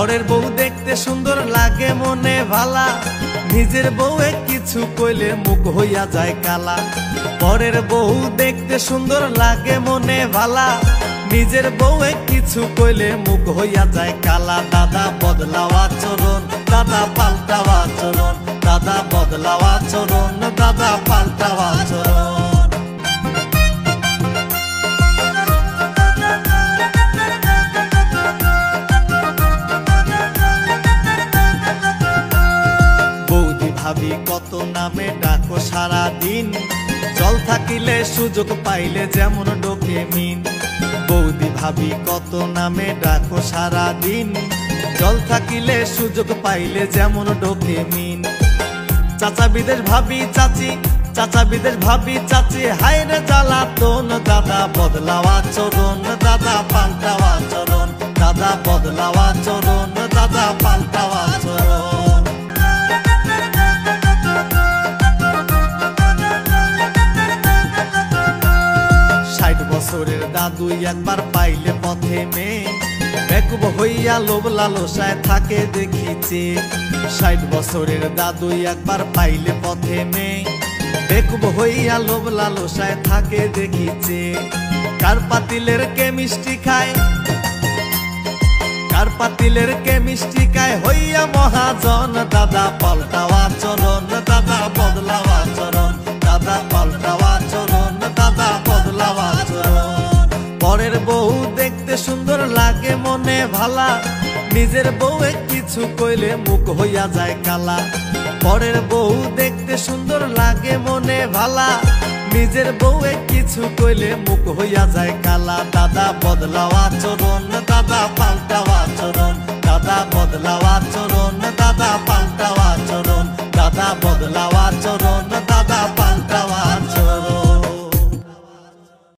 পরের বউ দেখতে সুন্দর লাগে মনে ভালা, নিজের বউয়ে কিছু কইলে মুখ হইয়া যায় কালা। পরের বউ দেখতে সুন্দর লাগে মনে ভালা, নিজের বউয়ে কিছু কইলে মুখ হইয়া যায় কালা। দাদা বদলাও আচরণ, দাদা পাল্টাও আচরণ, দাদা বদলাও আচরণ, দাদা পাল্টাও আচরণ। ভাবি কত নামে ডাকো সারা দিন, জল থাকিলে সুযোগ পাইলে যেমন ডোকে মিন। বৌদি ভাবি কত নামে ডাকো সারা দিন, জল থাকিলে সুযোগ পাইলে যেমন ডোকে মিন। চাচা বিদেশ ভাবি চাচি, চাচা বিদেশ ভাবি চাচি, হায়রে জ্বালাতন। দাদা বদলাও আচরণ, দাদা পাল্টাও আচরণ, দাদা বদলাও আচরণ, দাদা পাল্টাও আচরণ। 60 বছরের দাদু একবার পাইলে পথে মেয়ে, বেকুব হইয়া লোভ লালসায় থাকে দেখিছে। 60 বছরের দাদু একবার পাইলে পথে মেয়ে, বেকুব হইয়া লোভ লালসায় থাকে দেখিছে। কার পাতিলের কেমিস্ট্রি খায়, কার পাতিলের কেমিস্ট্রি খায় হইয়া মহাজন। দাদা পাল্টাও আচরণ, দাদা বদলাও আচরণ, দাদা পাল্টাও আচরণ, দাদা বদলাও আচরণ। পরের বউ দেখতে সুন্দর লাগে মনে ভালা, নিজের বউয়ে কিছু কইলে মুখ হইয়া যায় কালা। পরের বউ দেখতে সুন্দর লাগে মনে ভালা, নিজের বউয়ে কিছু কইলে মুখ হইয়া যায় কালা। দাদা বদলাও আচরণ, দাদা পাল্টাও আচরণ, দাদা বদলাও আচরণ, দাদা পাল্টাও আচরণ, দাদা বদলাও আচরণ।